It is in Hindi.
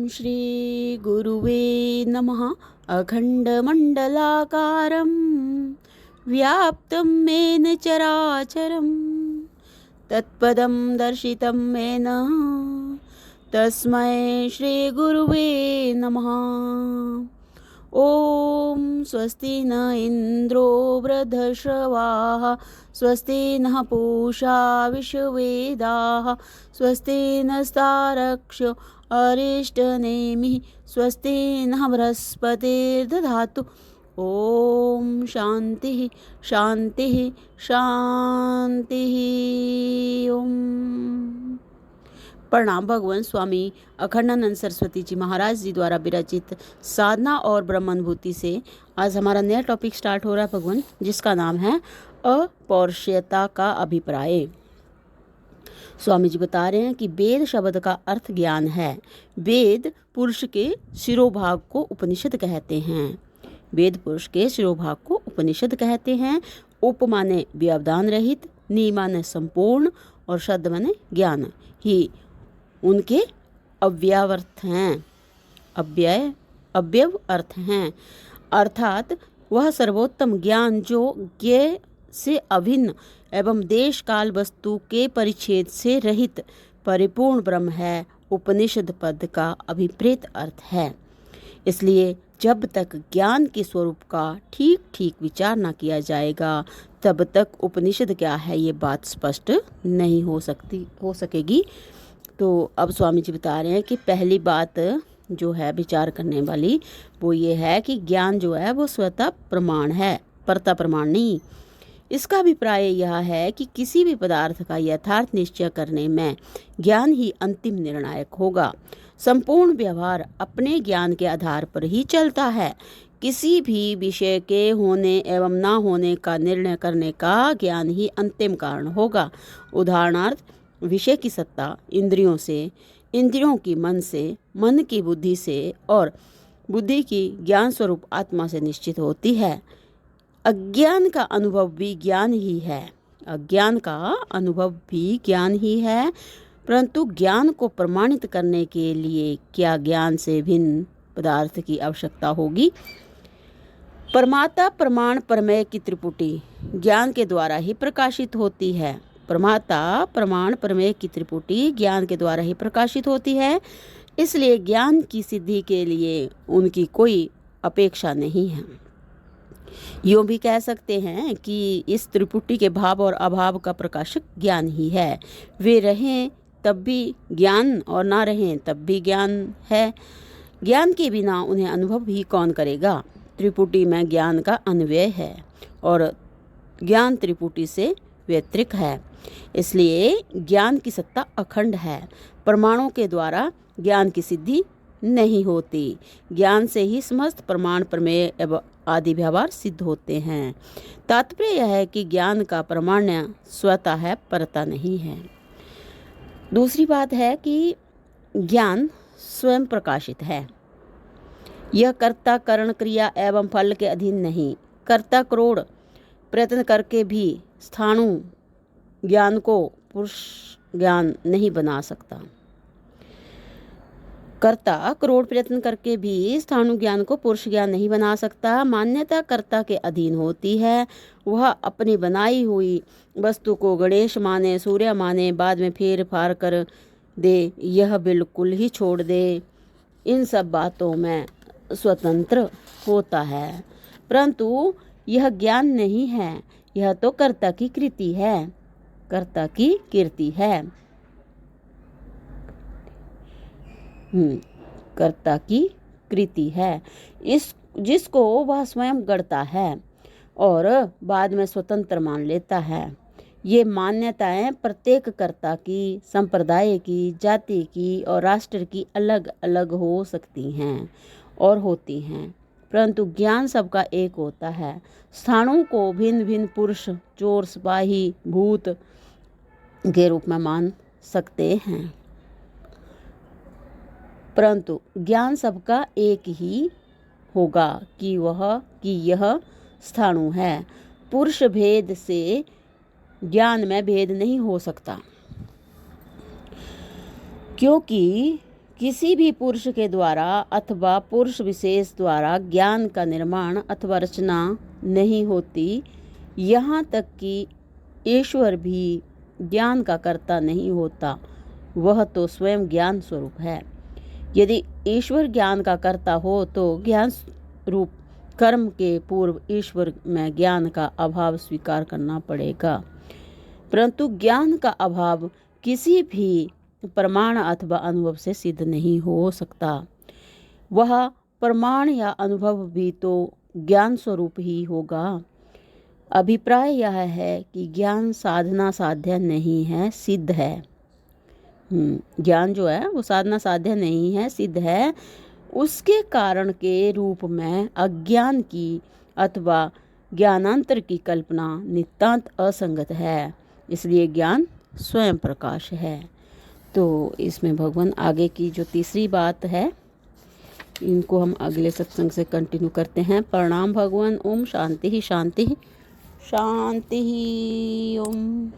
श्री गुरुवे नमः। अखण्डमण्डलाकारं व्याप्तं येन चराचरं तत्पदं दर्शितं येन तस्मै श्री गुरुवे नमः। ओम स्वस्ति न इंद्रो वृद्धश्रवाः स्वस्ति नः पूषा विश्ववेदाः स्वस्ति नस्तारक्ष्यो अरिष्टनेमिः स्वस्ति नः बृहस्पतिर्दधातु। ओम शांति शांति शांति। ओम। प्रणाम। भगवान स्वामी अखंडानंद सरस्वती जी महाराज जी द्वारा विरचित साधना और ब्रह्मानुभूति से आज हमारा नया टॉपिक स्टार्ट हो रहा है भगवान, जिसका नाम है अपौरुषेयता का अभिप्राय। स्वामी जी बता रहे हैं कि वेद शब्द का अर्थ ज्ञान है। वेद पुरुष के शिरोभाग को उपनिषद कहते हैं। वेद पुरुष के शिरोभाग को उपनिषद कहते हैं। उप माने व्यवधान रहित, नि माने संपूर्ण और शब्द माने ज्ञान ही उनके अव्यवर्थ हैं, अव्यव अर्थ हैं। अर्थात वह सर्वोत्तम ज्ञान जो ज्ञेय से अभिन्न एवं देश काल वस्तु के परिच्छेद से रहित परिपूर्ण ब्रह्म है, उपनिषद पद का अभिप्रेत अर्थ है। इसलिए जब तक ज्ञान के स्वरूप का ठीक ठीक विचार न किया जाएगा, तब तक उपनिषद क्या है ये बात स्पष्ट नहीं हो सकेगी। तो अब स्वामी जी बता रहे हैं कि पहली बात जो है विचार करने वाली वो ये है कि ज्ञान जो है वो स्वतः प्रमाण है, परता प्रमाण नहीं। इसका अभिप्राय यह है कि किसी भी पदार्थ का यथार्थ निश्चय करने में ज्ञान ही अंतिम निर्णायक होगा। संपूर्ण व्यवहार अपने ज्ञान के आधार पर ही चलता है। किसी भी विषय के होने एवं ना होने का निर्णय करने का ज्ञान ही अंतिम कारण होगा। उदाहरणार्थ, विषय की सत्ता इंद्रियों से, इंद्रियों की मन से, मन की बुद्धि से और बुद्धि की ज्ञान स्वरूप आत्मा से निश्चित होती है। अज्ञान का अनुभव भी ज्ञान ही है। अज्ञान का अनुभव भी ज्ञान ही है, परंतु ज्ञान को प्रमाणित करने के लिए क्या ज्ञान से भिन्न पदार्थ की आवश्यकता होगी? प्रमाता प्रमाण प्रमेय की त्रिपुटी ज्ञान के द्वारा ही प्रकाशित होती है। प्रमाता प्रमाण प्रमेय की त्रिपुटी ज्ञान के द्वारा ही प्रकाशित होती है। इसलिए ज्ञान की सिद्धि के लिए उनकी कोई अपेक्षा नहीं है। यूँ भी कह सकते हैं कि इस त्रिपुटी के भाव और अभाव का प्रकाशक ज्ञान ही है। वे रहें तब भी ज्ञान और ना रहें तब भी ज्ञान है। ज्ञान के बिना उन्हें अनुभव भी कौन करेगा? त्रिपुटी में ज्ञान का अन्वय है और ज्ञान त्रिपुटी से व्यतिरिक्त है। इसलिए ज्ञान की सत्ता अखंड है। प्रमाणों के द्वारा ज्ञान की सिद्धि नहीं होती। ज्ञान से ही समस्त प्रमाण प्रमेय एवं आदि व्यवहार सिद्ध होते हैं। तात्पर्य यह है कि ज्ञान का प्रमाण्य स्वतः है, परता नहीं है। दूसरी बात है कि ज्ञान स्वयं प्रकाशित है। यह कर्ता करण क्रिया एवं फल के अधीन नहीं। कर्ता करोड़ प्रयत्न करके भी स्थाणु ज्ञान को पुरुष ज्ञान नहीं बना सकता। कर्ता करोड़ प्रयत्न करके भी स्थाणु ज्ञान को पुरुष ज्ञान नहीं बना सकता। मान्यता कर्ता के अधीन होती है। वह अपनी बनाई हुई वस्तु को गणेश माने, सूर्य माने, बाद में फेर फार कर दे, यह बिल्कुल ही छोड़ दे, इन सब बातों में स्वतंत्र होता है। परंतु यह ज्ञान नहीं है, यह तो कर्ता की कृति है, कर्ता की कीर्ति है। कर्ता की कृति है, इस जिसको वह स्वयं गढ़ता है और बाद में स्वतंत्र मान लेता है। ये मान्यताएं प्रत्येक कर्ता की, संप्रदाय की, जाति की और राष्ट्र की अलग अलग हो सकती हैं और होती हैं, परंतु ज्ञान सबका एक होता है। स्थानों को भिन्न भिन्न पुरुष, चोर, सिपाही, भूत के रूप में मान सकते हैं, परंतु ज्ञान सबका एक ही होगा कि यह स्थाणु है। पुरुष भेद से ज्ञान में भेद नहीं हो सकता, किसी भी पुरुष के द्वारा अथवा पुरुष विशेष द्वारा ज्ञान का निर्माण अथवा रचना नहीं होती। यहाँ तक कि ईश्वर भी ज्ञान का कर्ता नहीं होता, वह तो स्वयं ज्ञान स्वरूप है। यदि ईश्वर ज्ञान का कर्ता हो तो ज्ञान रूप कर्म के पूर्व ईश्वर में ज्ञान का अभाव स्वीकार करना पड़ेगा। परंतु ज्ञान का अभाव किसी भी प्रमाण अथवा अनुभव से सिद्ध नहीं हो सकता। वह प्रमाण या अनुभव भी तो ज्ञान स्वरूप ही होगा। अभिप्राय यह है कि ज्ञान साधना साध्य नहीं है, सिद्ध है। ज्ञान जो है वो साधना साध्य नहीं है, सिद्ध है। उसके कारण के रूप में अज्ञान की अथवा ज्ञानांतर की कल्पना नितांत असंगत है। इसलिए ज्ञान स्वयं प्रकाश है। तो इसमें भगवान आगे की जो तीसरी बात है, इनको हम अगले सत्संग से कंटिन्यू करते हैं। प्रणाम भगवान। ओम शांति ही शांति शांति ही ओम।